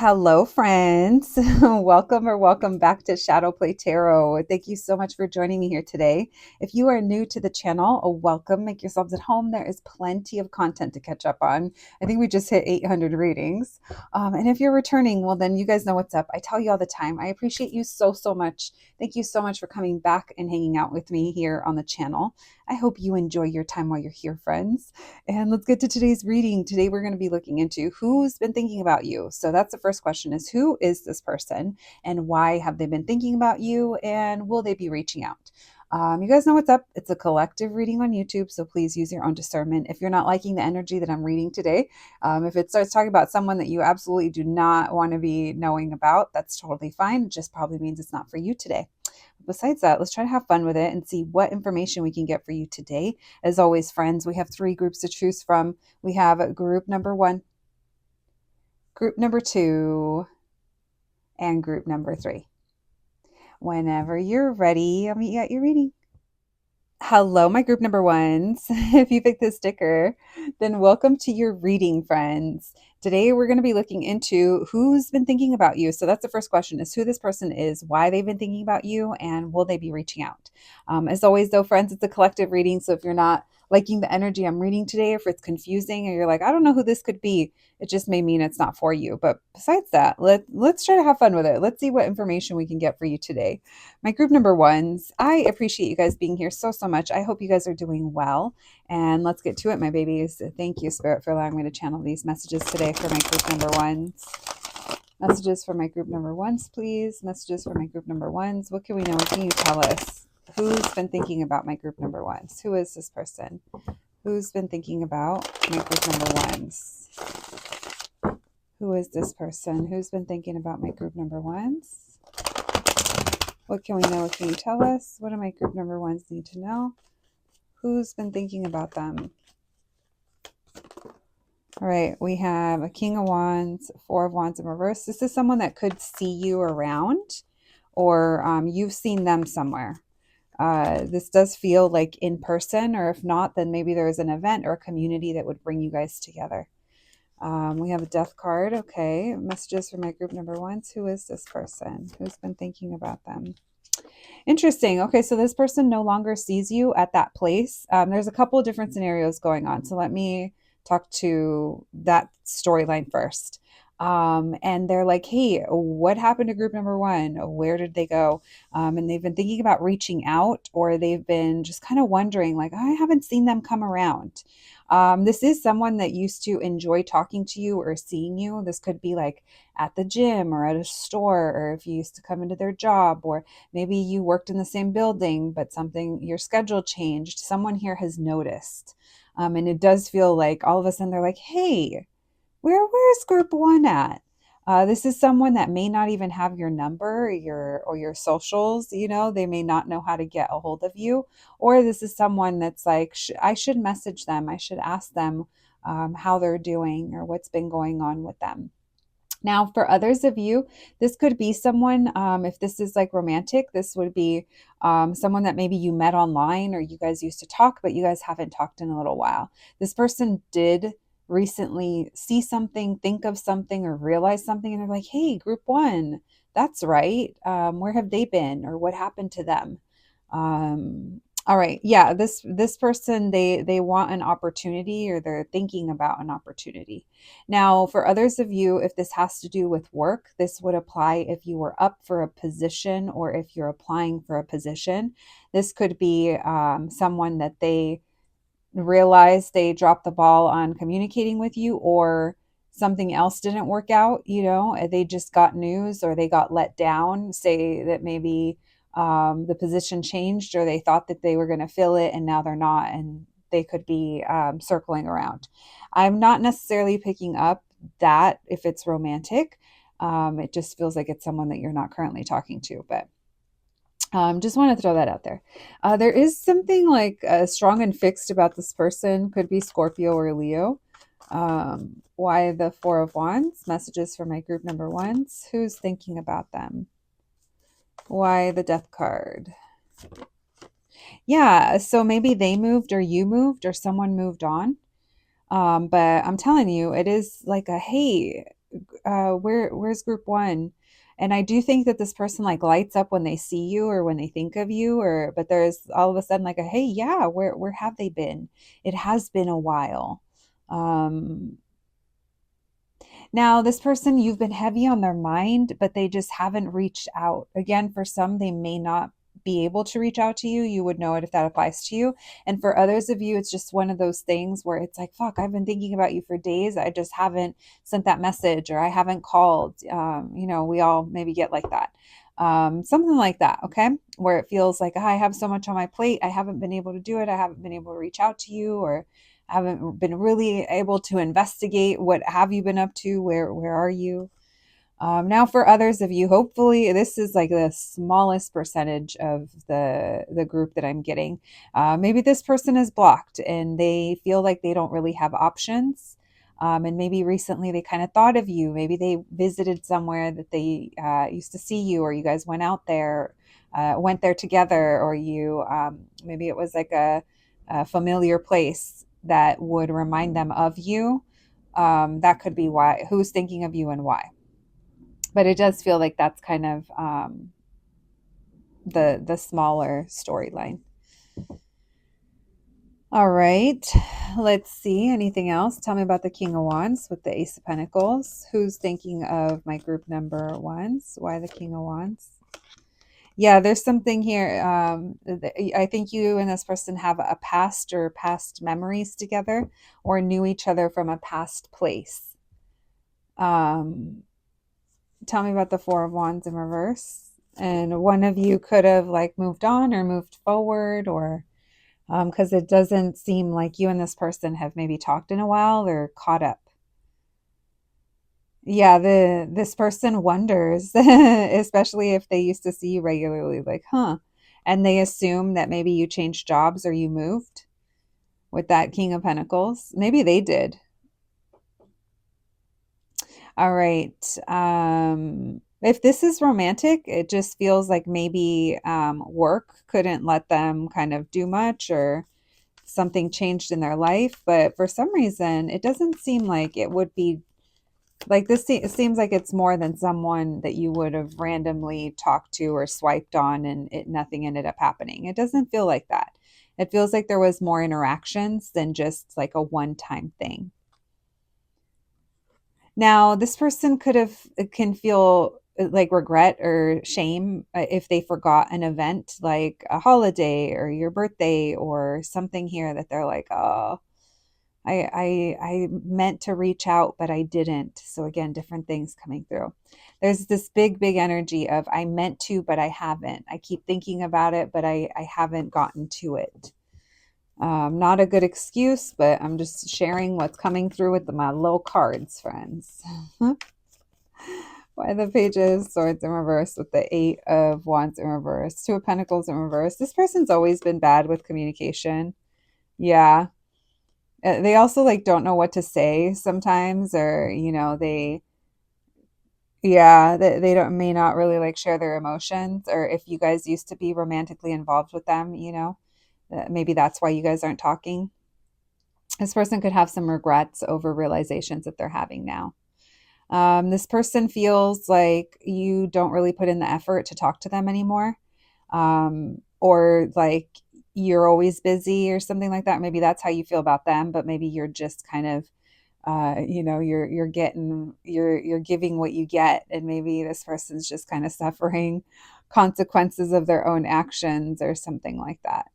Hello, friends. Welcome back to Shadow Play Tarot. Thank you so much for joining me here today. If you are new to the channel, welcome. Make yourselves at home. There is plenty of content to catch up on. I think we just hit 800 readings. And if you're returning, well, then you guys know what's up. I tell you all the time. I appreciate you so much. Thank you so much for coming back and hanging out with me here on the channel. I hope you enjoy your time while you're here, friends. And let's get to today's reading. Today we're going to be looking into who's been thinking about you. So that's the first question, is who is this person and why have they been thinking about you, and will they be reaching out? You guys know what's up. It's a collective reading on YouTube, so please use your own discernment. If you're not liking the energy that I'm reading today, if it starts talking about someone that you absolutely do not want to be knowing about, that's totally fine. It just probably means it's not for you today. Besides that, let's try to have fun with it and see what information we can get for you today. As always, friends, we have 3 groups to choose from. We have group number 1, group number 2, and group number 3. Whenever you're ready, I'll meet you at your reading. Hello, my group number 1s. If you picked this sticker, then welcome to your reading, friends. Today, we're going to be looking into who's been thinking about you. So that's the first question, is who this person is, why they've been thinking about you, and will they be reaching out? As always, though, friends, it's a collective reading. So if you're not liking the energy I'm reading today, if it's confusing or you're like, I don't know who this could be, it just may mean it's not for you. But besides that, let's try to have fun with it. Let's see what information we can get for you today. My group number 1s, I appreciate you guys being here so much. I hope you guys are doing well. And let's get to it, my babies. Thank you, Spirit, for allowing me to channel these messages today for my group number 1s. Messages for my group number 1s, please. Messages for my group number 1s. What can we know? What can you tell us? Who's been thinking about my group number 1s? Who is this person? Who's been thinking about my group number 1s? Who is this person? Who's been thinking about my group number 1s? What can we know? What can you tell us? What do my group number 1s need to know? Who's been thinking about them? All right, we have a King of Wands, 4 of Wands in reverse. This is someone that could see you around, or you've seen them somewhere. This does feel like in person, or if not, then maybe there is an event or a community that would bring you guys together. We have a Death card. Okay, messages for my group number 1s. Who is this person? Who's been thinking about them? Interesting. Okay, so this person no longer sees you at that place. There's a couple of different scenarios going on. So let me talk to that storyline first. And they're like, hey, what happened to group number 1? Where did they go? And they've been thinking about reaching out, or they've been just kind of wondering, like, I haven't seen them come around. This is someone that used to enjoy talking to you or seeing you. This could be like at the gym or at a store, or if you used to come into their job, or maybe you worked in the same building, but your schedule changed. Someone here has noticed. And it does feel like all of a sudden they're like, hey, where's group 1 at? This is someone that may not even have your number or your socials. They may not know how to get a hold of you. Or this is someone that's like, I should message them. I should ask them how they're doing or what's been going on with them. Now, for others of you, this could be someone, if this is like romantic, this would be someone that maybe you met online, or you guys used to talk, but you guys haven't talked in a little while. This person did recently see something, think of something, or realize something, and they're like, hey, group 1, that's right. Where have they been, or what happened to them? All right. Yeah, this person, they want an opportunity, or they're thinking about an opportunity. Now, for others of you, if this has to do with work, this would apply if you were up for a position, or if you're applying for a position. This could be someone that they realize they dropped the ball on communicating with you, or something else didn't work out. They just got news, or they got let down. Say that maybe the position changed, or they thought that they were going to fill it and now they're not, and they could be circling around. I'm not necessarily picking up that if it's romantic. It just feels like it's someone that you're not currently talking to, but just want to throw that out there. There is something like strong and fixed about this person. Could be Scorpio or Leo. Why the 4 of Wands? Messages for my group number 1s. Who's thinking about them? Why the Death card? Yeah, so maybe they moved, or you moved, or someone moved on. But I'm telling you, it is like a, hey, where's group one? And I do think that this person like lights up when they see you or when they think of you, or but there's all of a sudden like a hey, yeah, where have they been? It has been a while. Um, Now, this person, you've been heavy on their mind, but they just haven't reached out. Again, for some, they may not be able to reach out to you. You would know it if that applies to you. And for others of you, it's just one of those things where it's like, fuck, I've been thinking about you for days. I just haven't sent that message or I haven't called. We all maybe get like that. Something like that, okay? Where it feels like, I have so much on my plate. I haven't been able to do it. I haven't been able to reach out to you, or I haven't been really able to investigate what have you been up to, where are you. Now for others of you, hopefully this is like the smallest percentage of the group that I'm getting. Maybe this person is blocked and they feel like they don't really have options. And maybe recently they kind of thought of you. Maybe they visited somewhere that they used to see you, or you guys went there together, or you maybe it was like a familiar place that would remind them of you. That could be why, who's thinking of you and why. But it does feel like that's kind of the smaller storyline. All right, let's see. Anything else? Tell me about the King of Wands with the Ace of Pentacles. Who's thinking of my group number ones? Why the King of Wands? Yeah, there's something here. I think you and this person have a past or past memories together, or knew each other from a past place. Tell me about the Four of Wands in reverse. And one of you could have like moved on or moved forward, or because it doesn't seem like you and this person have maybe talked in a while or caught up. Yeah, this person wonders, especially if they used to see you regularly, like, huh? And they assume that maybe you changed jobs or you moved with that King of Pentacles. Maybe they did. All right. If this is romantic, it just feels like maybe work couldn't let them kind of do much, or something changed in their life. But for some reason, it doesn't seem like it would be like this. It seems like it's more than someone that you would have randomly talked to or swiped on and nothing ended up happening. It doesn't feel like that. It feels like there was more interactions than just like a one-time thing. Now, this person can feel like regret or shame if they forgot an event like a holiday or your birthday or something here, that they're like, oh, I meant to reach out, but I didn't. So again, different things coming through. There's this big energy of I meant to, but I haven't. I keep thinking about it, but I haven't gotten to it. Not a good excuse, but I'm just sharing what's coming through with my little cards, friends. Why the Page of Swords in reverse with the Eight of Wands in reverse, Two of Pentacles in reverse. This person's always been bad with communication. Yeah. They also like don't know what to say sometimes, or they don't may not really like share their emotions, or if you guys used to be romantically involved with them, maybe that's why you guys aren't talking. This person could have some regrets over realizations that they're having now. This person feels like you don't really put in the effort to talk to them anymore, or like you're always busy or something like that. Maybe that's how you feel about them, but maybe you're just kind of, you're giving what you get, and maybe this person's just kind of suffering consequences of their own actions or something like that.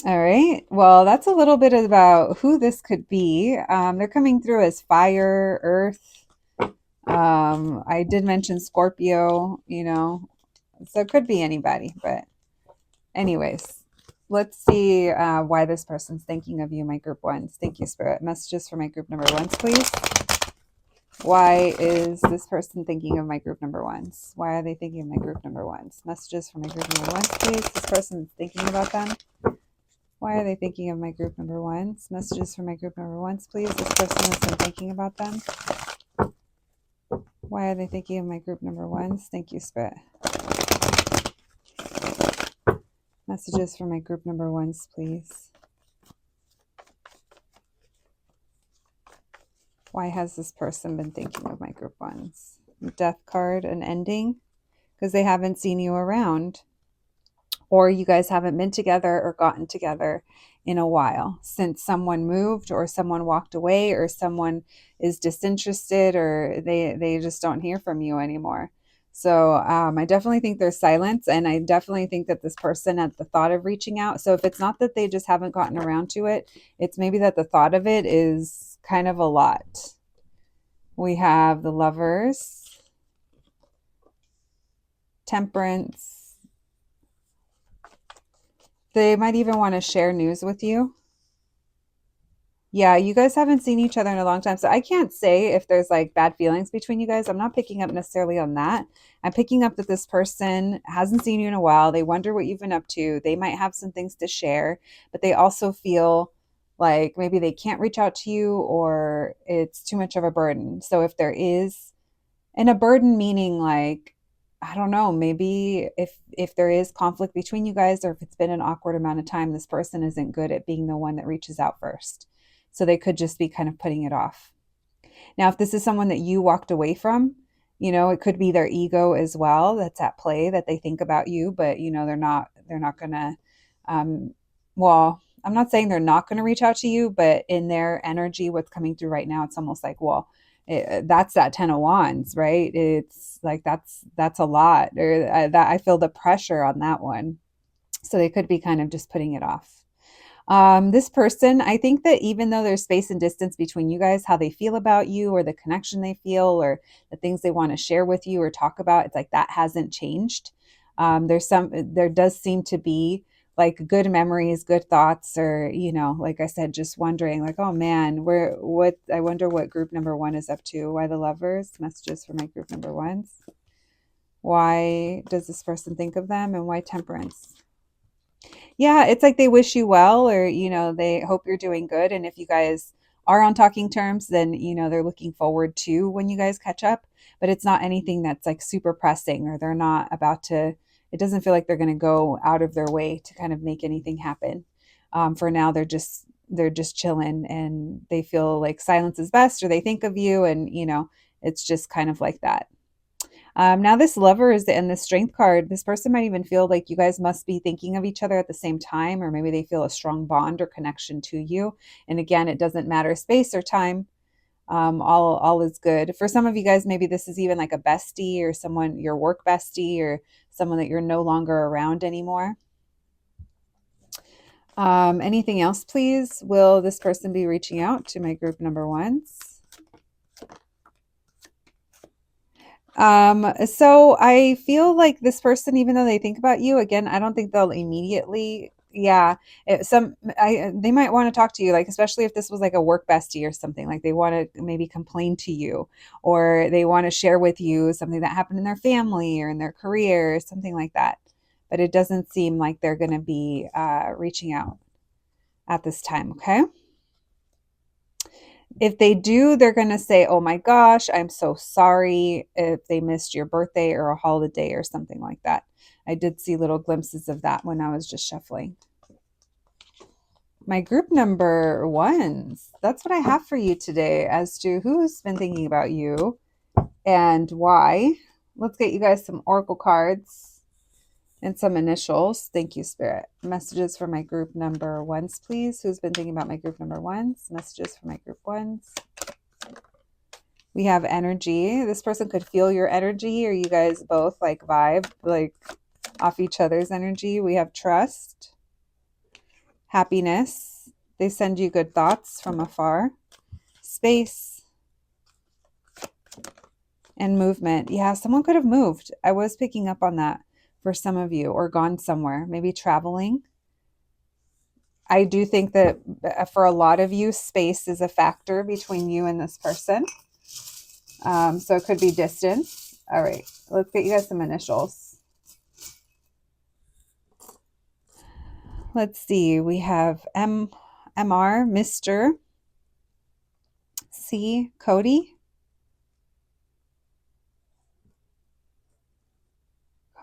All right. Well, that's a little bit about who this could be. They're coming through as fire, earth. I did mention Scorpio, so it could be anybody. But anyways, let's see why this person's thinking of you, my group ones. Thank you, Spirit. Messages for my group number ones, please. Why is this person thinking of my group number ones? Why are they thinking of my group number ones? Messages for my group number ones, please. This person's thinking about them. Why are they thinking of my group number ones? Messages for my group number ones, please. This person has been thinking about them. Why are they thinking of my group number ones? Thank you, Spirit. Messages for my group number ones, please. Why has this person been thinking of my group ones? Death card, an ending, because they haven't seen you around, or you guys haven't been together or gotten together in a while, since someone moved or someone walked away or someone is disinterested or they just don't hear from you anymore. So I definitely think there's silence, and I definitely think that this person at the thought of reaching out, so if it's not that they just haven't gotten around to it, it's maybe that the thought of it is kind of a lot. We have the Lovers, Temperance. They might even want to share news with you. Yeah, you guys haven't seen each other in a long time. So I can't say if there's like bad feelings between you guys. I'm not picking up necessarily on that. I'm picking up that this person hasn't seen you in a while. They wonder what you've been up to. They might have some things to share, but they also feel like maybe they can't reach out to you or it's too much of a burden. So if there is, and a burden meaning like, I don't know, maybe if there is conflict between you guys, or if it's been an awkward amount of time, this person isn't good at being the one that reaches out first. So they could just be kind of putting it off. Now, if this is someone that you walked away from, it could be their ego as well that's at play, that they think about you, but they're not gonna well, I'm not saying they're not going to reach out to you, but in their energy, what's coming through right now, it's almost like, well, that's that 10 of wands, right? It's like that's a lot, or that I feel the pressure on that one. So they could be kind of just putting it off. This person, I think that even though there's space and distance between you guys, how they feel about you or the connection they feel or the things they want to share with you or talk about, it's like that hasn't changed. There does seem to be like good memories, good thoughts, or, like I said, just wondering like, oh man, I wonder what group number one is up to. Why the Lovers? Messages for my group number ones. Why does this person think of them, and why Temperance? Yeah, it's like they wish you well, or, they hope you're doing good. And if you guys are on talking terms, then, they're looking forward to when you guys catch up. But it's not anything that's like super pressing, or they're not about to, it doesn't feel like they're going to go out of their way to kind of make anything happen. For now, they're just chilling, and they feel like silence is best, or they think of you, and, it's just kind of like that. Now this Lovers and the Strength card, this person might even feel like you guys must be thinking of each other at the same time, or maybe they feel a strong bond or connection to you. And again, it doesn't matter space or time. All is good. For some of you guys, maybe this is even like a bestie, or someone, your work bestie, or someone that you're no longer around anymore. Anything else, please? Will this person be reaching out to my group number ones? So I feel like this person, even though they think about you, again, I don't think they'll immediately, yeah, they might want to talk to you, like, especially if this was like a work bestie or something, like they want to maybe complain to you, or they want to share with you something that happened in their family or in their career or something like that. But it doesn't seem like they're going to be reaching out at this time. Okay. If they do, they're going to say, oh my gosh, I'm so sorry if they missed your birthday or a holiday or something like that. I did see little glimpses of that when I was just shuffling. My group number ones, that's what I have for you today as to who's been thinking about you and why. Let's get you guys some oracle cards and some initials. Thank you, Spirit. Messages for my group number ones, please. Who's been thinking about my group number ones? Messages for my group ones. We have energy. This person could feel your energy, or you guys both like vibe like off each other's energy. We have trust, happiness. They send you good thoughts from afar. Space and movement. Yeah, someone could have moved. I was picking up on that for some of you, or gone somewhere, maybe traveling. I do think that for a lot of you, space is a factor between you and this person. So it could be distance. All right, let's get you guys some initials. Let's see. We have MR, Mr. C, Cody.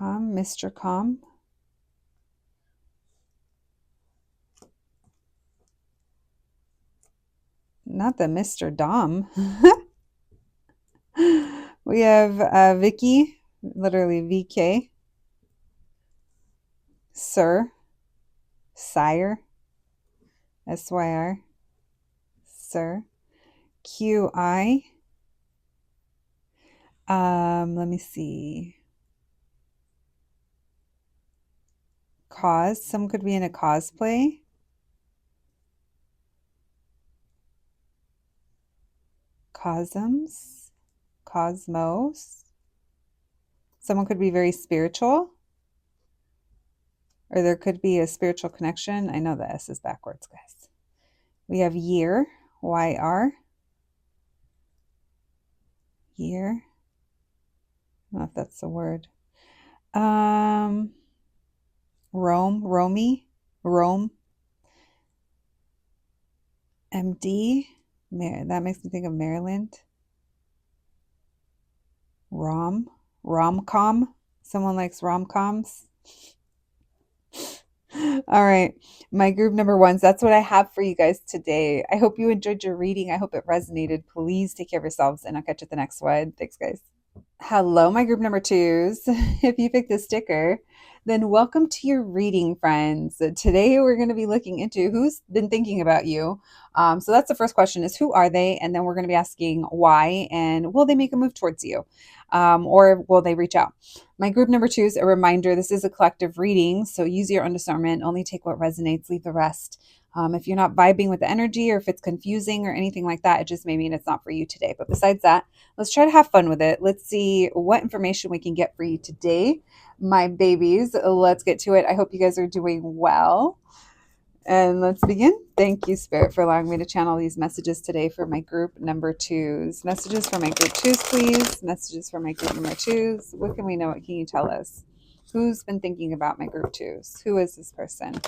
Mr. Calm. not the Mr. Dom. We have Vicky, literally VK, Sir, Sire, SYR, Sir, QI. Let me see. Cause. Some could be in a cosplay. Cosmos. Cosmos. Someone could be very spiritual. Or there could be a spiritual connection. I know the S is backwards, guys. We have year. YR. Year. I don't know if that's the word. Rome. Romy. Rome. MD. That makes me think of Maryland. Rom-com. Someone likes rom-coms. All right. My group number ones. That's what I have for you guys today. I hope you enjoyed your reading. I hope it resonated. Please take care of yourselves, and I'll catch you at the next one. Thanks, guys. Hello, my group number twos. If you picked this sticker, then welcome to your reading, friends. Today we're going to be looking into who's been thinking about you. So that's the first question is who are they? And then we're going to be asking why and will they make a move towards you? Or will they reach out? My group number two is a reminder. This is a collective reading, so use your own discernment. Only take what resonates, leave the rest. If you're not vibing with the energy or if it's confusing or anything like that, it just may mean it's not for you today. But besides that, let's try to have fun with it. Let's see what information we can get for you today. My babies, let's get to it. I hope you guys are doing well. And let's begin. Thank you, Spirit, for allowing me to channel these messages today for my group number twos. Messages for my group twos, please. Messages for my group number twos. What can we know? What can you tell us? Who's been thinking about my group twos? Who is this person?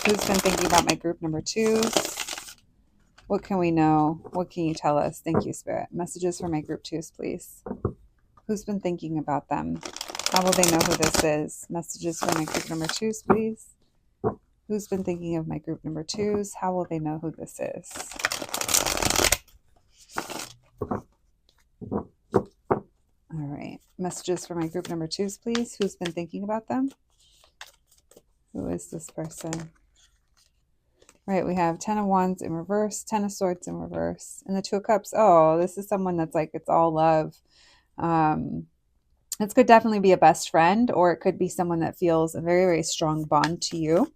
Who's been thinking about my group number twos? What can we know? What can you tell us? Thank you, Spirit. Messages for my group twos, please. Who's been thinking about them? How will they know who this is? Messages for my group number twos, please. Who's been thinking of my group number twos? How will they know who this is? All right. Messages for my group number twos, please. Who's been thinking about them? Who is this person? All right, we have 10 of Wands in reverse, 10 of Swords in reverse, and the 2 of Cups. Oh, this is someone that's like, it's all love. This could definitely be a best friend, or it could be someone that feels a very, very strong bond to you.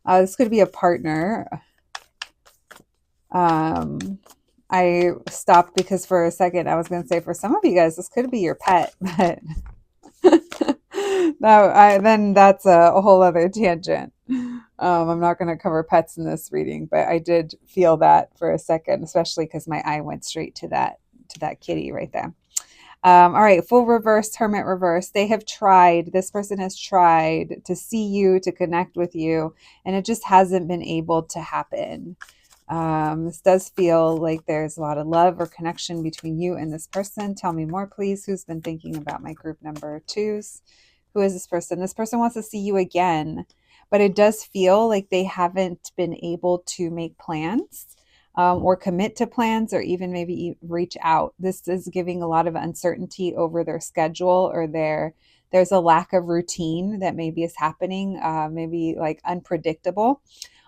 This could be a partner. I stopped because for a second I was going to say for some of you guys, this could be your pet, but then that's a whole other tangent. I'm not going to cover pets in this reading, but I did feel that for a second, especially because my eye went straight to that kitty right there. All right, full reverse, hermit reverse. They have tried, this person has tried to see you, to connect with you, and it just hasn't been able to happen. This does feel like there's a lot of love or connection between you and this person. Tell me more, please. Who's been thinking about my group number twos? Who is this person? This person wants to see you again, but it does feel like they haven't been able to make plans. Or commit to plans, or even maybe reach out. This is giving a lot of uncertainty over their schedule, or there's a lack of routine that maybe is happening, maybe like unpredictable.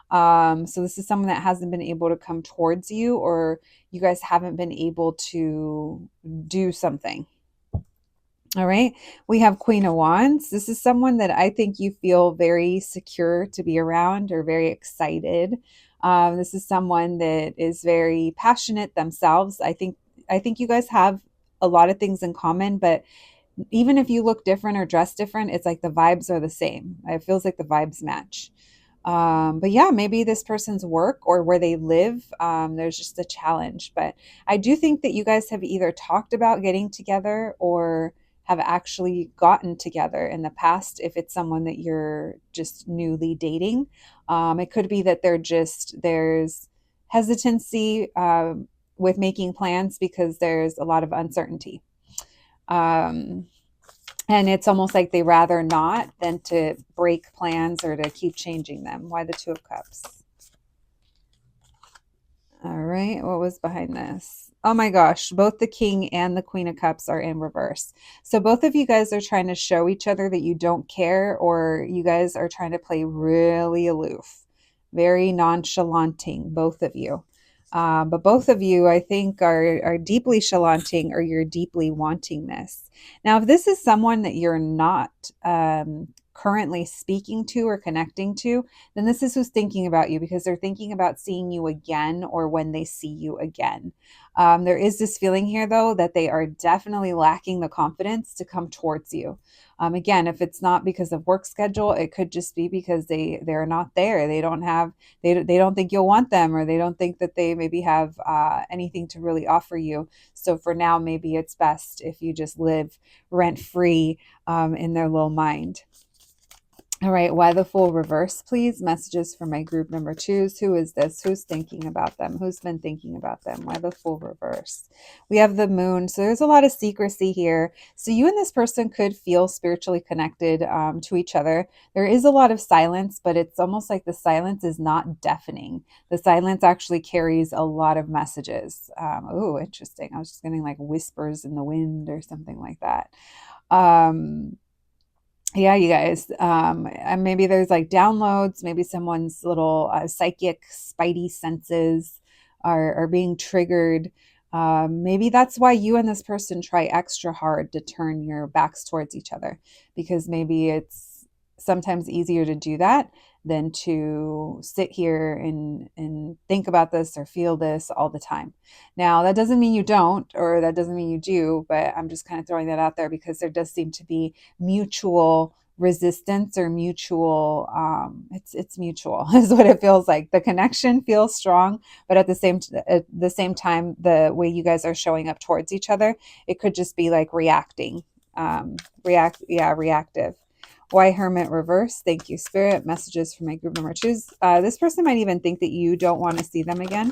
So this is someone that hasn't been able to come towards you, or you guys haven't been able to do something. All right, we have Queen of Wands. This is someone that I think you feel very secure to be around, or very excited. This is someone that is very passionate themselves. I think you guys have a lot of things in common, but even if you look different or dress different, it's like the vibes are the same. It feels like the vibes match. But yeah, maybe this person's work or where they live, there's just a challenge. But I do think that you guys have either talked about getting together or have actually gotten together in the past. If it's someone that you're just newly dating, it could be that there's hesitancy with making plans because there's a lot of uncertainty. And it's almost like they rather not than to break plans or to keep changing them. Why the 2 of Cups? All right, what was behind this? Oh my gosh, both the King and the Queen of Cups are in reverse. So both of you guys are trying to show each other that you don't care, or you guys are trying to play really aloof, very nonchalanting, both of you. But both of you, I think, are deeply chalanting, or you're deeply wanting this. Now, if this is someone that you're not currently speaking to or connecting to, then this is who's thinking about you, because they're thinking about seeing you again, or when they see you again. There is this feeling here, though, that they are definitely lacking the confidence to come towards you. Again, if it's not because of work schedule, it could just be because they're not there. They don't think you'll want them, or they don't think that they maybe have anything to really offer you. So for now, maybe it's best if you just live rent free in their little mind. All right, why the Fool reverse, please? Messages for my group number 2s. Who is this? Who's thinking about them? Who's been thinking about them? Why the Fool reverse? We have the Moon. So there's a lot of secrecy here. So you and this person could feel spiritually connected to each other. There is a lot of silence, but it's almost like the silence is not deafening. The silence actually carries a lot of messages. Oh, interesting. I was just getting like whispers in the wind or something like that. Yeah, you guys. And maybe there's like downloads. Maybe someone's little psychic spidey senses are being triggered. Maybe that's why you and this person try extra hard to turn your backs towards each other, because maybe it's sometimes easier to do that than to sit here and think about this or feel this all the time. Now, that doesn't mean you don't, or that doesn't mean you do, but I'm just kind of throwing that out there because there does seem to be mutual resistance, or mutual it's mutual is what it feels like. The connection feels strong, but at the same time, the way you guys are showing up towards each other, it could just be like reacting. Reactive. Why Hermit reverse? Thank you, Spirit. Messages for my group number 2s. This person might even think that you don't want to see them again.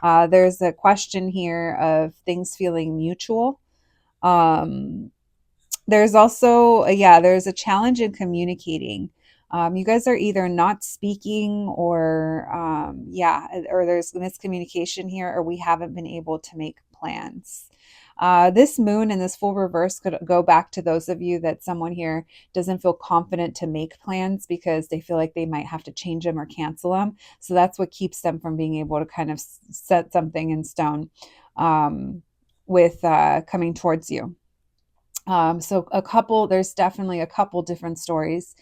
There's a question here of things feeling mutual. There's also, there's a challenge in communicating. You guys are either not speaking, or, or there's miscommunication here, or we haven't been able to make plans. This Moon and this Fool reverse could go back to those of you that someone here doesn't feel confident to make plans because they feel like they might have to change them or cancel them. So that's what keeps them from being able to kind of set something in stone with coming towards you. So there's definitely a couple different stories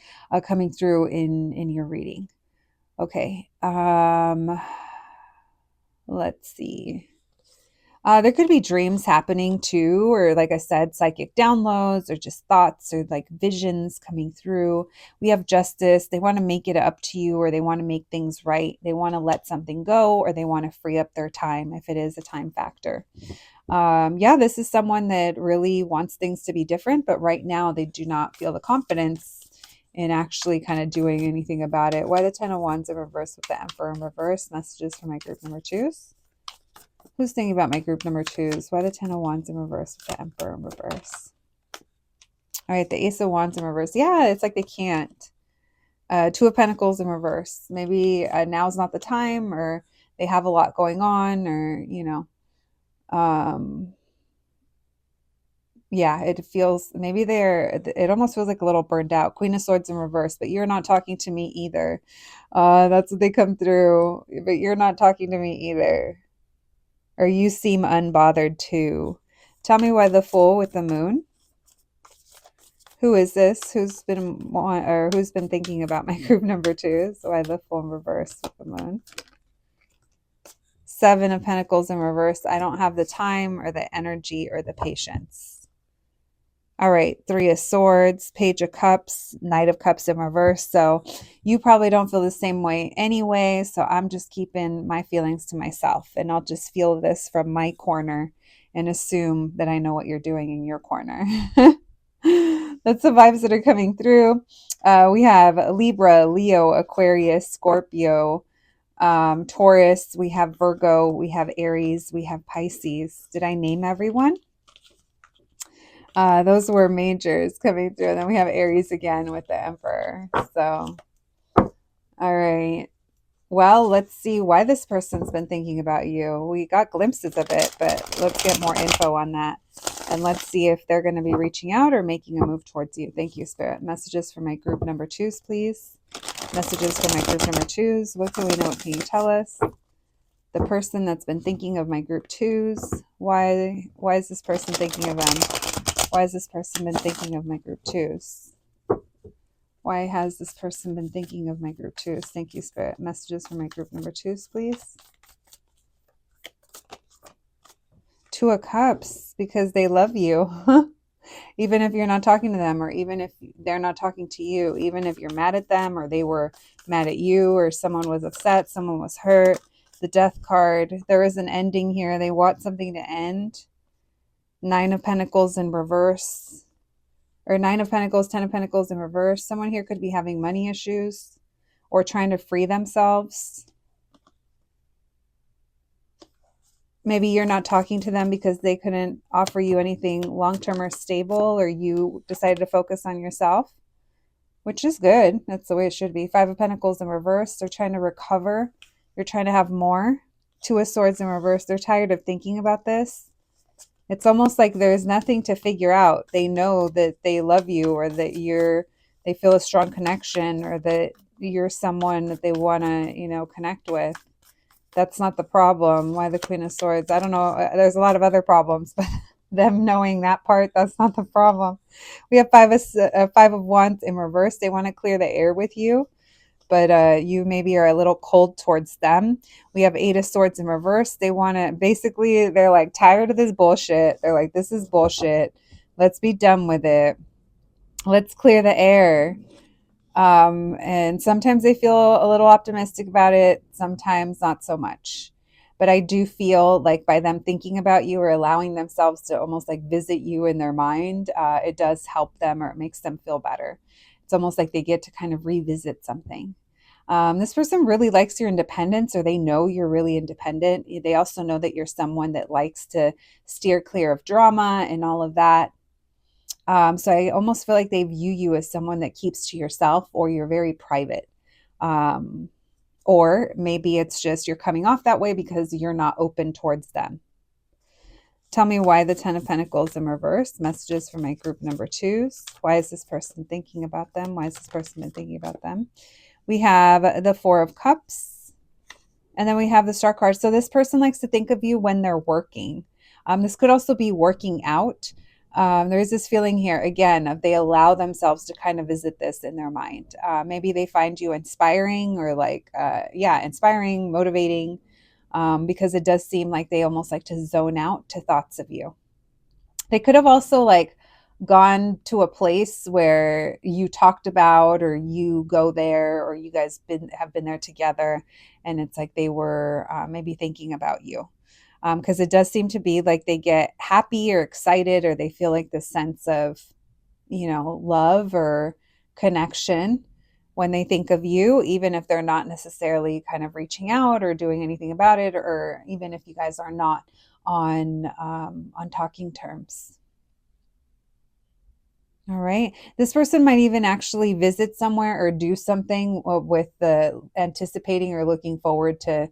coming through in your reading. Okay. Let's see. There could be dreams happening too, or like I said, psychic downloads, or just thoughts, or like visions coming through. We have Justice. They want to make it up to you, or they want to make things right. They want to let something go, or they want to free up their time if it is a time factor. This is someone that really wants things to be different, but right now they do not feel the confidence in actually kind of doing anything about it. Why the 10 of Wands in reverse with the Emperor in reverse? Messages for my group number 2s. Who's thinking about my group number 2s? Why the 10 of Wands in reverse with the Emperor in reverse? All right, the Ace of Wands in reverse. Yeah, it's like they can't. 2 of Pentacles in reverse. Maybe now's not the time, or they have a lot going on, or, it feels, maybe it almost feels like a little burned out. Queen of Swords in reverse, but you're not talking to me either. That's what they come through, but you're not talking to me either. Or you seem unbothered too. Tell me why the Fool with the Moon. Who is this? Who's been thinking about my group number 2? So why the Fool in reverse with the Moon? 7 of Pentacles in reverse. I don't have the time, or the energy, or the patience. All right, 3 of Swords, Page of Cups, Knight of Cups in reverse. So you probably don't feel the same way anyway. So I'm just keeping my feelings to myself, and I'll just feel this from my corner and assume that I know what you're doing in your corner. That's the vibes that are coming through. We have Libra, Leo, Aquarius, Scorpio, Taurus. We have Virgo. We have Aries. We have Pisces. Did I name everyone? Those were majors coming through. And then we have Aries again with the Emperor. So, all right. Well, let's see why this person's been thinking about you. We got glimpses of it, but let's get more info on that. And let's see if they're going to be reaching out or making a move towards you. Thank you, Spirit. Messages for my group number twos, please. Messages for my group number twos. What do we know? What can you tell us? The person that's been thinking of my group twos. Why is this person thinking of them? Why has this person been thinking of my group twos? Why has this person been thinking of my group twos? Thank you, Spirit. Messages for my group number twos, please. Two of Cups, because they love you. Even if you're not talking to them, or even if they're not talking to you, even if you're mad at them, or they were mad at you, or someone was upset, someone was hurt. The Death card, there is an ending here. They want something to end. Nine of Pentacles in reverse. Or Nine of Pentacles, Ten of Pentacles in reverse. Someone here could be having money issues or trying to free themselves. Maybe you're not talking to them because they couldn't offer you anything long-term or stable, or you decided to focus on yourself, which is good. That's the way it should be. Five of Pentacles in reverse. They're trying to recover. You're trying to have more. Two of Swords in reverse. They're tired of thinking about this. It's almost like there's nothing to figure out. They know that they love you, or that they feel a strong connection, or that you're someone that they want to, connect with. That's not the problem. Why the Queen of Swords? I don't know. There's a lot of other problems, but them knowing that part, that's not the problem. We have Five of Wands in reverse. They want to clear the air with you, but you maybe are a little cold towards them. We have Eight of Swords in reverse. They want to, basically, they're like tired of this bullshit. They're like, this is bullshit. Let's be done with it. Let's clear the air. And sometimes they feel a little optimistic about it, sometimes not so much. But I do feel like by them thinking about you, or allowing themselves to almost like visit you in their mind, it does help them, or it makes them feel better. It's almost like they get to kind of revisit something. This person really likes your independence, or they know you're really independent. They also know that you're someone that likes to steer clear of drama and all of that. So I almost feel like they view you as someone that keeps to yourself, or you're very private. Um, or maybe it's just you're coming off that way because you're not open towards them. Tell me why the Ten of Pentacles in reverse. Messages for my group number twos. Why is this person thinking about them? Why has this person been thinking about them? We have the Four of Cups. And then we have the Star card. So this person likes to think of you when they're working. This could also be working out. There's this feeling here, again, of they allow themselves to kind of visit this in their mind. Maybe they find you inspiring, or inspiring, motivating, because it does seem like they almost like to zone out to thoughts of you. They could have also gone to a place where you talked about, or you go there, or you guys have been there together, and it's like they were maybe thinking about you. Because it does seem to be like they get happy or excited, or they feel like this sense of, love or connection when they think of you, even if they're not necessarily kind of reaching out or doing anything about it, or even if you guys are not on talking terms. All right. This person might even actually visit somewhere or do something with the anticipating or looking forward to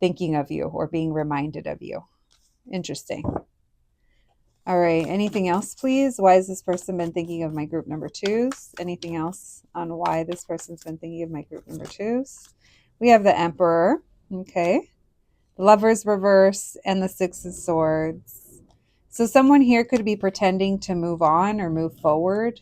thinking of you or being reminded of you. Interesting. All right. Anything else, please? Why has this person been thinking of my group number twos? Anything else on why this person's been thinking of my group number twos? We have the Emperor. Okay. Lovers reverse and the Six of Swords. So someone here could be pretending to move on or move forward.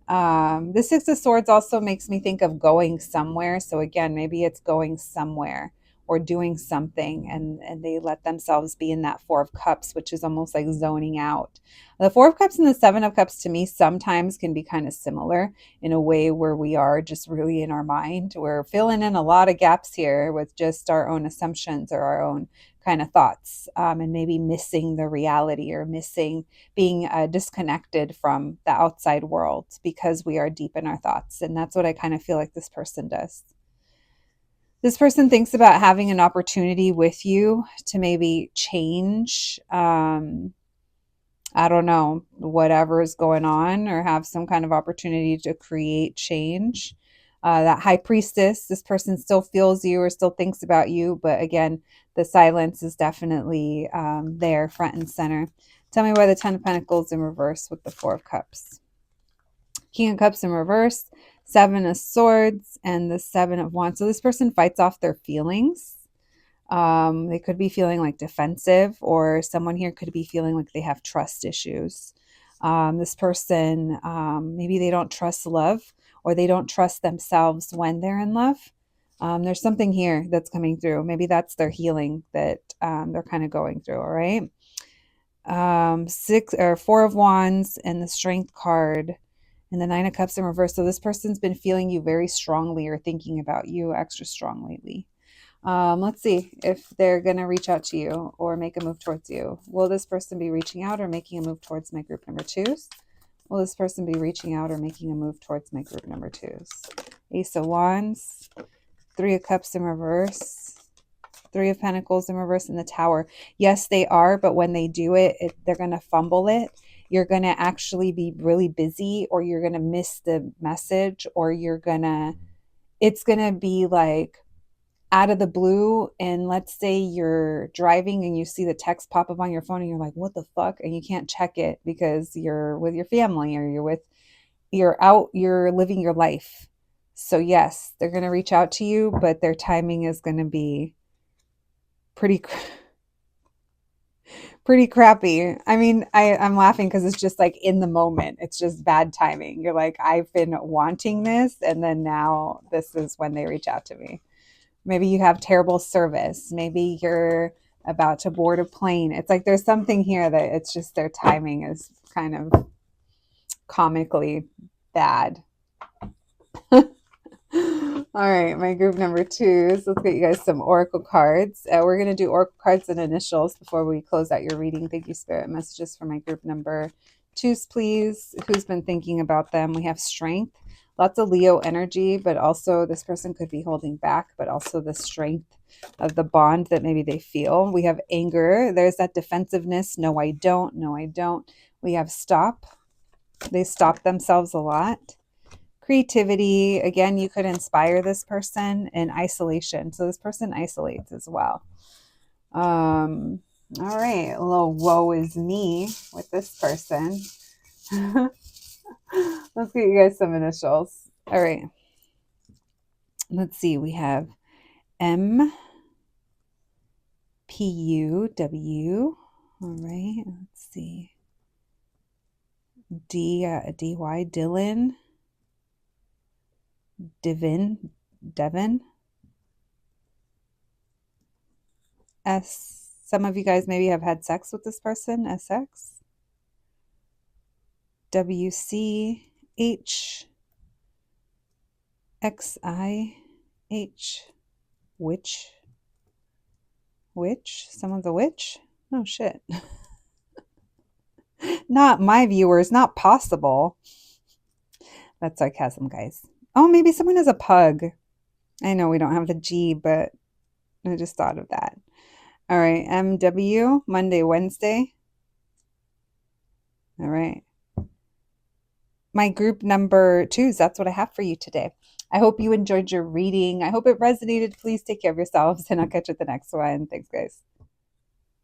The Six of Swords also makes me think of going somewhere. So again, maybe it's going somewhere or doing something, and they let themselves be in that Four of Cups, which is almost like zoning out. The Four of Cups and the Seven of Cups to me sometimes can be kind of similar in a way where we are just really in our mind. We're filling in a lot of gaps here with just our own assumptions or our own kind of thoughts, and maybe missing the reality, or missing being disconnected from the outside world because we are deep in our thoughts. And that's what I kind of feel like this person does. This person thinks about having an opportunity with you to maybe change, I don't know, whatever is going on, or have some kind of opportunity to create change. That high priestess, this person still feels you or still thinks about you, but again, the silence is definitely there, front and center. Tell me why the Ten of Pentacles in reverse with the Four of Cups. King of Cups in reverse, Seven of Swords, and the Seven of Wands. So this person fights off their feelings. They could be feeling like defensive, or someone here could be feeling like they have trust issues. This person, maybe they don't trust love, or they don't trust themselves when they're in love. There's something here that's coming through. Maybe that's their healing that they're kind of going through. All right. Four of Wands and the Strength card and the Nine of Cups in reverse. So this person's been feeling you very strongly or thinking about you extra strong lately. Let's see if they're going to reach out to you or make a move towards you. Will this person be reaching out or making a move towards my group number twos? Will this person be reaching out or making a move towards my group number twos? Ace of Wands, Three of Cups in reverse, Three of Pentacles in reverse, and the Tower. Yes, they are, but when they do it, they're going to fumble it. You're going to actually be really busy, or you're going to miss the message, or it's going to be like out of the blue. And let's say you're driving and you see the text pop up on your phone and you're like, what the fuck? And you can't check it because you're with your family, or you're living your life. So yes, they're going to reach out to you, but their timing is going to be pretty crappy. I mean, I'm laughing because it's just like in the moment. It's just bad timing. You're like, I've been wanting this, and then now this is when they reach out to me. Maybe you have terrible service. Maybe you're about to board a plane. It's like there's something here that it's just their timing is kind of comically bad. All right, my group number twos. Let's get you guys some oracle cards. We're going to do oracle cards and initials before we close out your reading. Thank you, Spirit. Messages for my group number twos, please. Who's been thinking about them? We have strength. Lots of Leo energy, but also this person could be holding back, but also the strength of the bond that maybe they feel. We have anger. There's that defensiveness. No, I don't. No, I don't. We have stop. They stop themselves a lot. Creativity. Again, you could inspire this person. In isolation. So this person isolates as well. All right. A little woe is me with this person. Let's get you guys some initials. All right. Let's see. We have M, P, U, W. All right. Let's see. D, D-Y, Dylan. Devin. S. Some of you guys maybe have had sex with this person. SX. WC, H, XI, H, witch. Someone's a witch? Oh shit. Not my viewers, not possible. That's sarcasm, guys. Oh, maybe someone is a pug. I know we don't have the G, but I just thought of that. All right, MW, Monday, Wednesday. All right. My group number twos, that's what I have for you today. I hope you enjoyed your reading. I hope it resonated. Please take care of yourselves, and I'll catch you at the next one. Thanks, guys.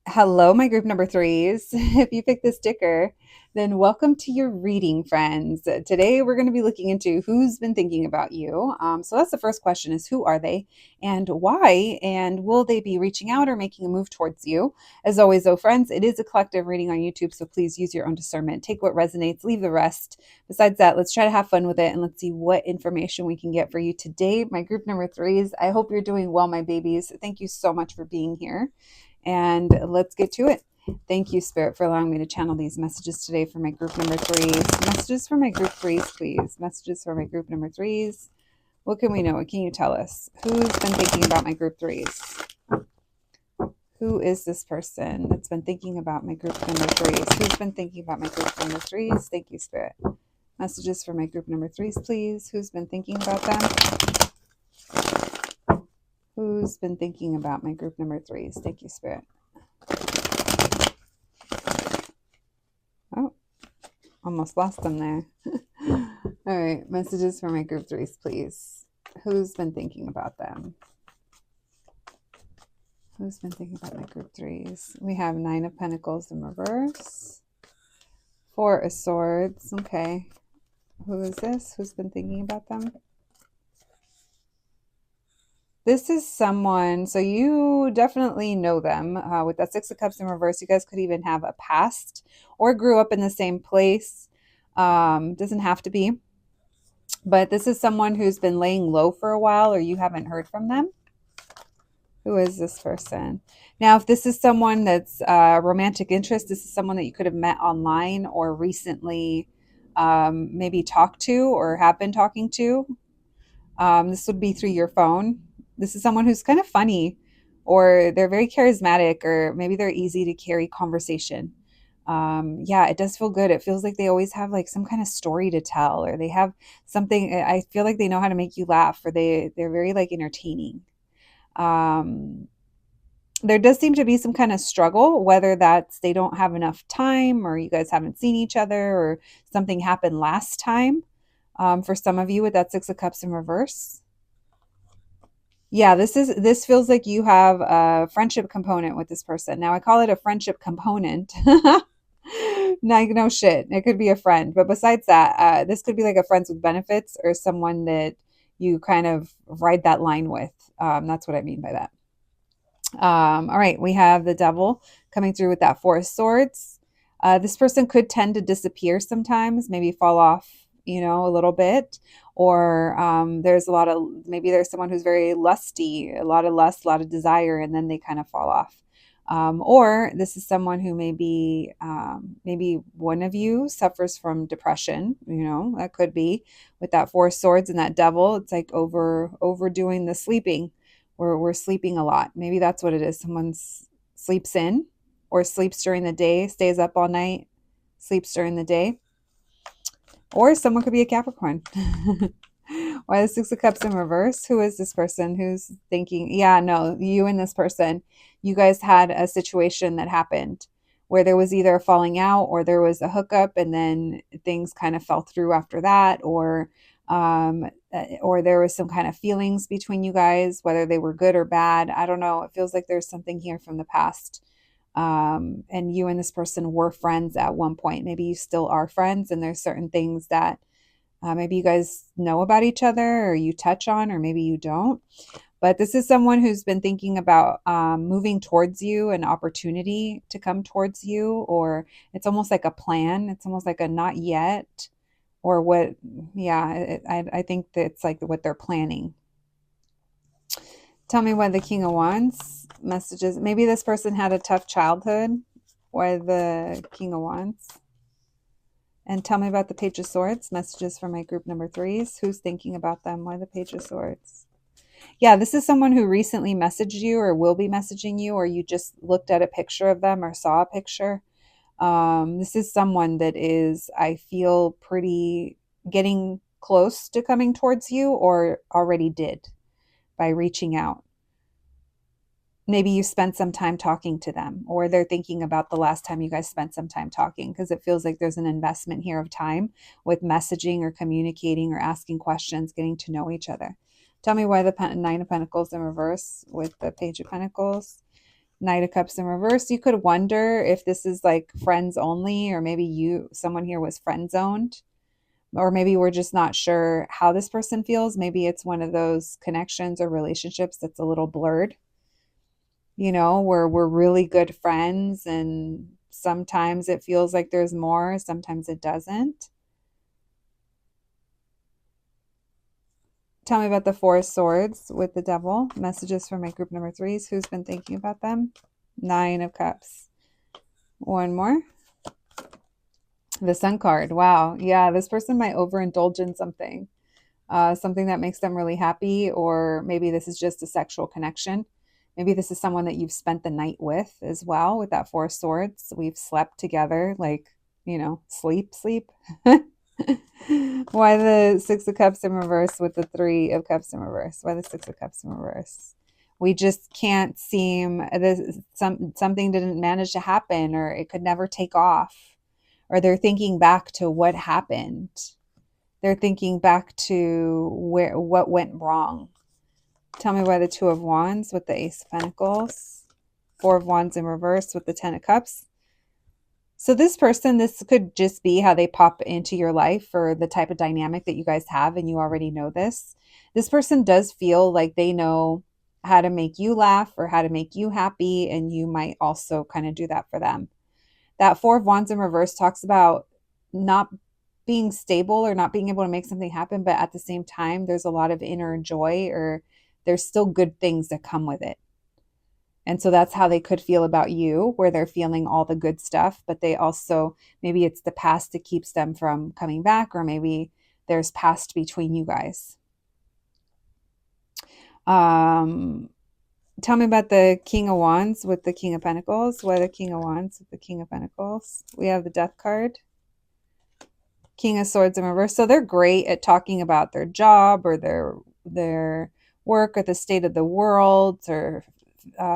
Hello, my group number threes. If you picked the sticker, then welcome to your reading, friends. Today, we're going to be looking into who's been thinking about you. So that's the first question is, who are they and why? And will they be reaching out or making a move towards you? As always, though, friends, it is a collective reading on YouTube, so please use your own discernment. Take what resonates, leave the rest. Besides that, let's try to have fun with it, and let's see what information we can get for you today. My group number threes, I hope you're doing well, my babies. Thank you so much for being here. And let's get to it. Thank you, Spirit, for allowing me to channel these messages today for my group number threes. Messages for my group threes, please. Messages for my group number threes. What can we know? What can you tell us? Who's been thinking about my group threes? Who is this person that's been thinking about my group number threes? Who's been thinking about my group number threes? Thank you, Spirit. Messages for my group number threes, please. Who's been thinking about them? Who's been thinking about my group number threes? Thank you, Spirit. Oh, almost lost them there. All right, messages for my group threes, please. Who's been thinking about them? Who's been thinking about my group threes? We have 9 of Pentacles in reverse. 4 of Swords. Okay. Who is this? Who's been thinking about them? This is someone, so you definitely know them. With that 6 of Cups in reverse, you guys could even have a past or grew up in the same place. Doesn't have to be. But this is someone who's been laying low for a while or you haven't heard from them. Who is this person? Now, if this is someone that's romantic interest, this is someone that you could have met online or recently maybe talked to or have been talking to. This would be through your phone. This is someone who's kind of funny or they're very charismatic or maybe they're easy to carry conversation. Yeah, it does feel good. It feels like they always have like some kind of story to tell or they have something. I feel like they know how to make you laugh or they're very like entertaining. There does seem to be some kind of struggle, whether that's they don't have enough time or you guys haven't seen each other or something happened last time. For some of you with that 6 of Cups in reverse. Yeah, this feels like you have a friendship component with this person. Now I call it a friendship component. Like, no shit. It could be a friend. But besides that, this could be like a friends with benefits or someone that you kind of ride that line with. That's what I mean by that. All right, we have the Devil coming through with that 4 of Swords. This person could tend to disappear sometimes, maybe fall off, a little bit. Or there's maybe there's someone who's very lusty, a lot of lust, a lot of desire, and then they kind of fall off. Or this is someone who maybe one of you suffers from depression, that could be with that 4 of Swords and that Devil. It's like overdoing the sleeping. We're sleeping a lot. Maybe that's what it is. Someone sleeps in or sleeps during the day, stays up all night, sleeps during the day. Or someone could be a Capricorn. Why the 6 of Cups in reverse? Who is this person who's thinking, yeah, no, you and this person, you guys had a situation that happened where there was either a falling out or there was a hookup and then things kind of fell through after that, or there was some kind of feelings between you guys, whether they were good or bad. I don't know. It feels like there's something here from the past. And you and this person were friends at one point. Maybe you still are friends, and there's certain things that maybe you guys know about each other or you touch on, or maybe you don't. But this is someone who's been thinking about moving towards you, an opportunity to come towards you, or it's almost like a plan. It's almost like a not yet, or what. Yeah, I think that's like what they're planning. Tell me why the King of Wands messages. Maybe this person had a tough childhood. Why the King of Wands? And tell me about the Page of Swords. Messages for my group number 3s. Who's thinking about them? Why the Page of Swords? Yeah, this is someone who recently messaged you or will be messaging you, or you just looked at a picture of them or saw a picture. This is someone that is, I feel, pretty getting close to coming towards you or already did by reaching out. Maybe you spent some time talking to them, or they're thinking about the last time you guys spent some time talking, because it feels like there's an investment here of time with messaging or communicating or asking questions, getting to know each other. Tell me why the 9 of Pentacles in reverse with the Page of Pentacles. Knight of Cups in reverse. You could wonder if this is like friends only, or maybe someone here was friend zoned, or maybe we're just not sure how this person feels. Maybe it's one of those connections or relationships that's a little blurred, where we're really good friends and sometimes it feels like there's more, sometimes it doesn't. Tell me about the 4 of Swords with the Devil. Messages for my group number 3s. Who's been thinking about them? 9 of Cups. One more. The Sun card. Wow. Yeah, this person might overindulge in something. Something that makes them really happy, or maybe this is just a sexual connection. Maybe this is someone that you've spent the night with as well with that 4 of Swords. We've slept together, like, sleep. Why the 6 of Cups in reverse with the 3 of Cups in reverse? Why the 6 of Cups in reverse? We just can't seem, something didn't manage to happen, or it could never take off, or they're thinking back to what happened. They're thinking back to what went wrong. Tell me why the Two of Wands with the Ace of Pentacles, Four of Wands in reverse with the Ten of Cups. So this person, this could just be how they pop into your life or the type of dynamic that you guys have, and you already know this. This person does feel like they know how to make you laugh or how to make you happy, and you might also kind of do that for them. That Four of Wands in reverse talks about not being stable or not being able to make something happen, but at the same time, there's a lot of inner joy, or there's still good things that come with it. And so that's how they could feel about you, where they're feeling all the good stuff, but they also, maybe it's the past that keeps them from coming back, or maybe there's past between you guys. Tell me about the King of Wands with the King of Pentacles. Why the King of Wands with the King of Pentacles? We have the Death card. King of Swords in reverse. So they're great at talking about their job or their work or the state of the world or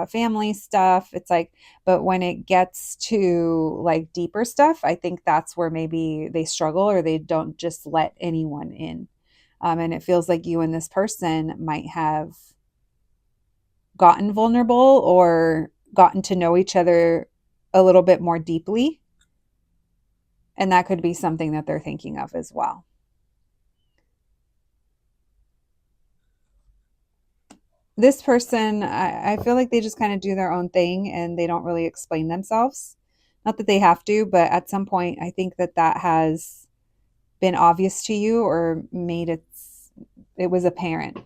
family stuff. It's like, but when it gets to like deeper stuff, I think that's where maybe they struggle, or they don't just let anyone in. And it feels like you and this person might have gotten vulnerable or gotten to know each other a little bit more deeply. And that could be something that they're thinking of as well. This person, I feel like they just kind of do their own thing and they don't really explain themselves. Not that they have to, but at some point, I think that that has been obvious to you or made it was apparent.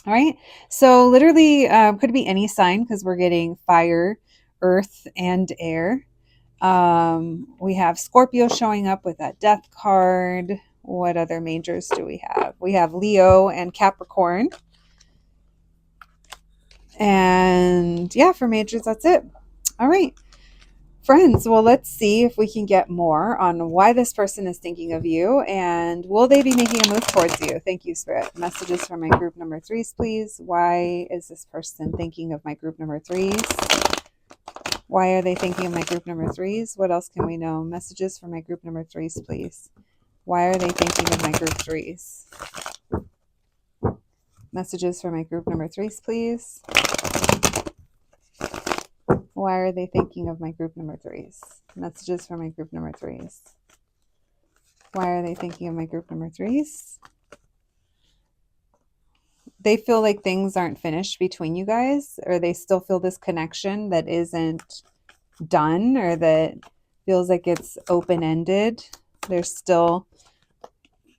All right. So literally could be any sign, because we're getting fire, earth, and air. We have Scorpio showing up with that death card. What other majors do we have? We have Leo and Capricorn. And yeah, for majors, that's it. All right, friends. Well, let's see if we can get more on why this person is thinking of you, and will they be making a move towards you? Thank you, Spirit. Messages for my group number 3s, please. Why is this person thinking of my group number 3s? Why are they thinking of my group number 3s? What else can we know? Messages for my group number 3s, please. Why are they thinking of my group 3s? Messages for my group number 3s, please. Why are they thinking of my group number 3s? Messages for my group number 3s. Why are they thinking of my group number 3s? They feel like things aren't finished between you guys, or they still feel this connection that isn't done, or that feels like it's open-ended. There's still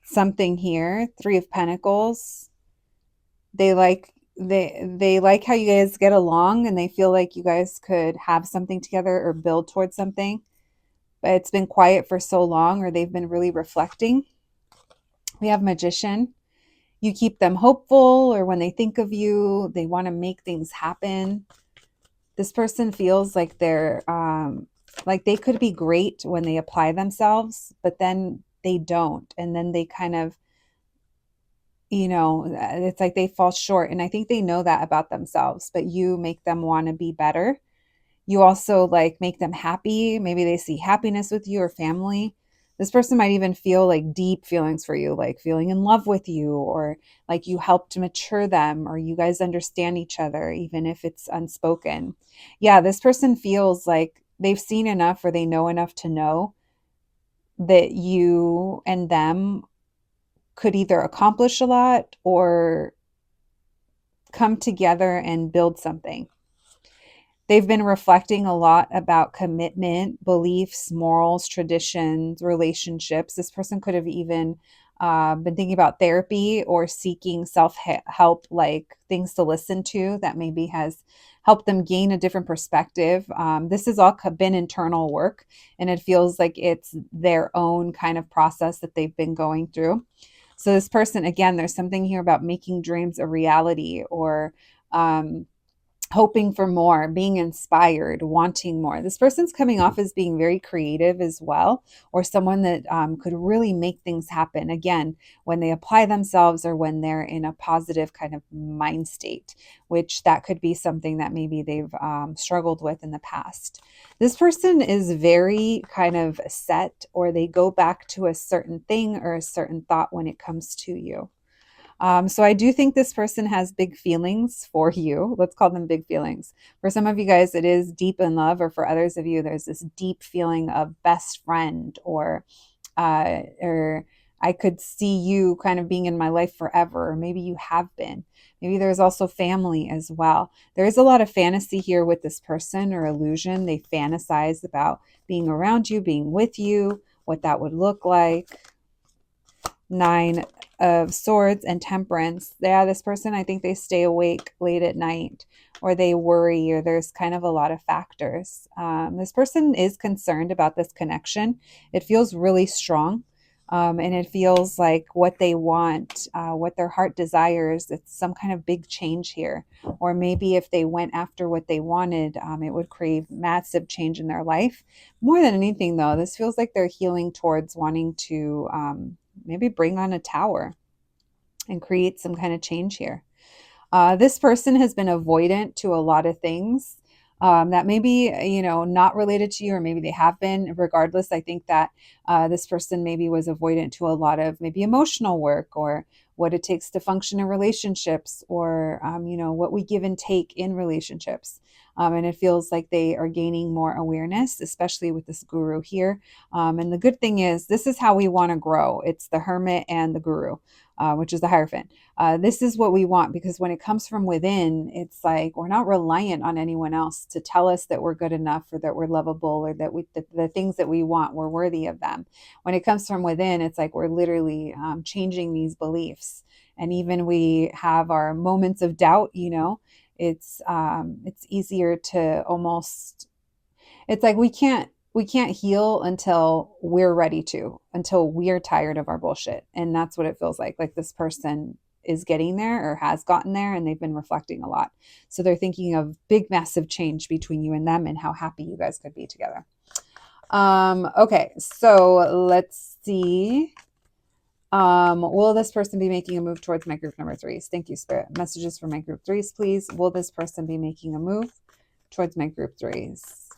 something here. Three of Pentacles. They like how you guys get along, and they feel like you guys could have something together or build towards something, but it's been quiet for so long, or they've been really reflecting. We have Magician. You keep them hopeful, or when they think of you, they want to make things happen. This person feels like they're like they could be great when they apply themselves, but then they don't, and then they kind of, it's like they fall short. And I think they know that about themselves, but you make them want to be better. You also like make them happy. Maybe they see happiness with you or family. This person might even feel like deep feelings for you, like feeling in love with you, or like you helped mature them, or you guys understand each other, even if it's unspoken. Yeah, this person feels like they've seen enough, or they know enough to know that you and them could either accomplish a lot or come together and build something. They've been reflecting a lot about commitment, beliefs, morals, traditions, relationships. This person could have even been thinking about therapy or seeking self-help, like things to listen to that maybe has helped them gain a different perspective. This has all been internal work, and it feels like it's their own kind of process that they've been going through. So this person, again, there's something here about making dreams a reality, or hoping for more, being inspired, wanting more. This person's coming off as being very creative as well, or someone that could really make things happen. Again, when they apply themselves or when they're in a positive kind of mind state, which that could be something that maybe they've struggled with in the past. This person is very kind of set, or they go back to a certain thing or a certain thought when it comes to you. So I do think this person has big feelings for you. Let's call them big feelings. For some of you guys, it is deep in love, or for others of you, there's this deep feeling of best friend, or I could see you kind of being in my life forever, or maybe you have been. Maybe there's also family as well. There is a lot of fantasy here with this person, or illusion. They fantasize about being around you, being with you, what that would look like. Nine of Swords and Temperance. Yeah, this person, I think they stay awake late at night, or they worry, or there's kind of a lot of factors. This person is concerned about this connection. It feels really strong. And it feels like what they want, what their heart desires, it's some kind of big change here. Or maybe if they went after what they wanted, it would create massive change in their life. More than anything, though, this feels like they're healing towards wanting to maybe bring on a tower and create some kind of change here. This person has been avoidant to a lot of things that maybe, not related to you, or maybe they have been. Regardless, I think that this person maybe was avoidant to a lot of maybe emotional work, or what it takes to function in relationships, or, what we give and take in relationships. And it feels like they are gaining more awareness, especially with this guru here. And the good thing is, this is how we want to grow. It's the hermit and the guru, which is the Hierophant. This is what we want, because when it comes from within, it's like we're not reliant on anyone else to tell us that we're good enough, or that we're lovable, or that the things that we want, we're worthy of them. When it comes from within, it's like we're literally changing these beliefs. And even we have our moments of doubt, it's easier to almost, it's like we can't heal until we're ready to, until we're tired of our bullshit. And that's what it feels like this person is getting there, or has gotten there, and they've been reflecting a lot. So they're thinking of big, massive change between you and them, and how happy you guys could be together. Okay, so let's see. Will this person be making a move towards my group number 3s? Thank you, Spirit. Messages for my group 3s, please. Will this person be making a move towards my group 3s?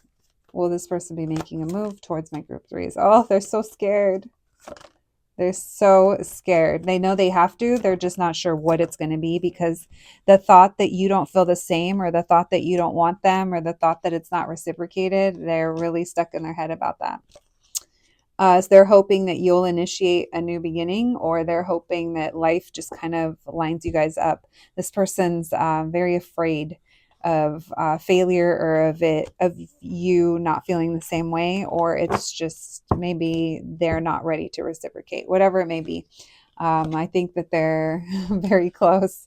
Will this person be making a move towards my group 3s? Oh, they're so scared. They're so scared. They know they have to. They're just not sure what it's going to be, because the thought that you don't feel the same, or the thought that you don't want them, or the thought that it's not reciprocated, they're really stuck in their head about that. So they're hoping that you'll initiate a new beginning, or they're hoping that life just kind of lines you guys up. This person's very afraid of failure, or of you not feeling the same way, or it's just maybe they're not ready to reciprocate, whatever it may be. I think that they're very close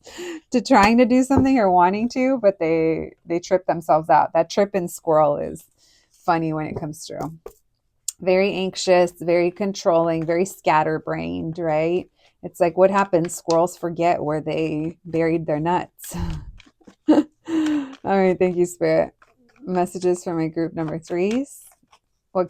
to trying to do something, or wanting to, but they trip themselves out. That trip and squirrel is funny when it comes through. Very anxious, very controlling, very scatterbrained, right? It's like, what happens? Squirrels forget where they buried their nuts. All right, thank you, Spirit. Messages for my group number 3s.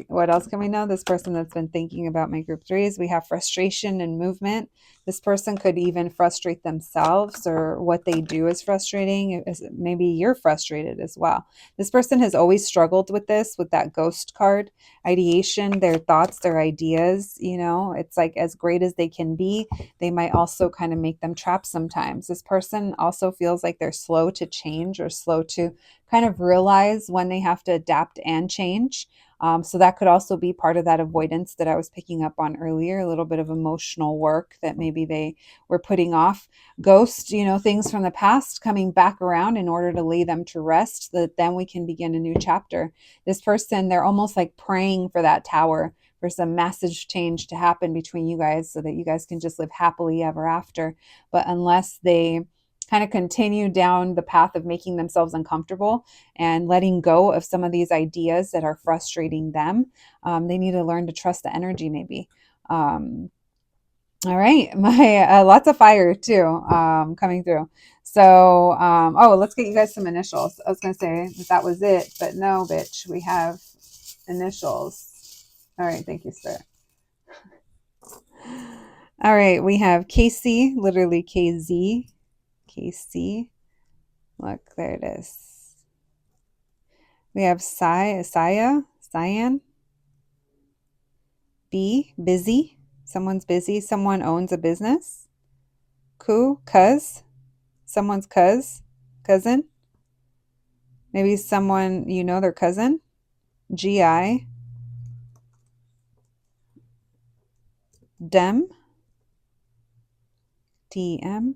What else can we know? This person that's been thinking about my group 3s, we have frustration and movement. This person could even frustrate themselves, or what they do is frustrating. Maybe you're frustrated as well. This person has always struggled with this, with that ghost card. Ideation, their thoughts, their ideas, it's like, as great as they can be, they might also kind of make them trapped sometimes. This person also feels like they're slow to change, or slow to kind of realize when they have to adapt and change. So that could also be part of that avoidance that I was picking up on earlier, a little bit of emotional work that maybe they were putting off. Ghost, things from the past coming back around in order to lay them to rest, so that then we can begin a new chapter. This person, they're almost like praying for that tower, for some massive change to happen between you guys, so that you guys can just live happily ever after. But unless they kind of continue down the path of making themselves uncomfortable and letting go of some of these ideas that are frustrating them, they need to learn to trust the energy, maybe. All right, my lots of fire too, coming through. So, oh, let's get you guys some initials. I was gonna say that was it, but no, bitch, we have initials. All right, thank you, Spirit. All right, we have Casey, literally KZ, KC. Look, there it is. We have Cyan, B, busy. Someone's busy. Someone owns a business. Cuz, someone's cousin. Maybe someone you know their cousin. GI, Dem, DM,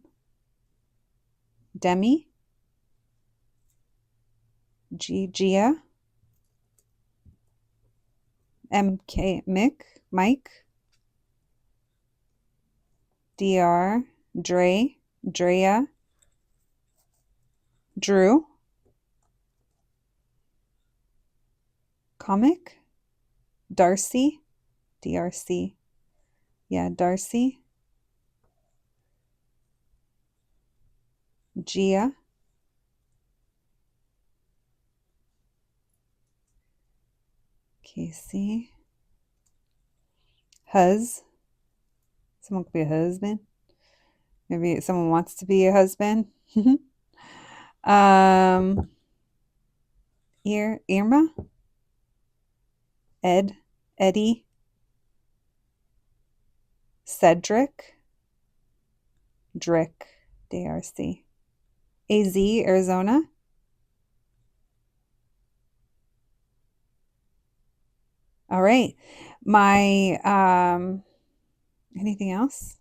Demi, Gia, MK, Mike, DR, Drea, Drew, Comic, Darcy, DRC, yeah, Darcy, Gia, Casey, someone could be a husband. Maybe someone wants to be a husband. Irma, Eddie, Cedric, Drick, DRC, AZ, Arizona. All right. Anything else?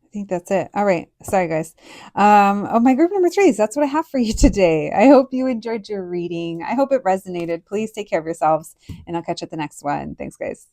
I think that's it. All right. Sorry, guys. Oh, my group number 3s. That's what I have for you today. I hope you enjoyed your reading. I hope it resonated. Please take care of yourselves, and I'll catch you at the next one. Thanks, guys.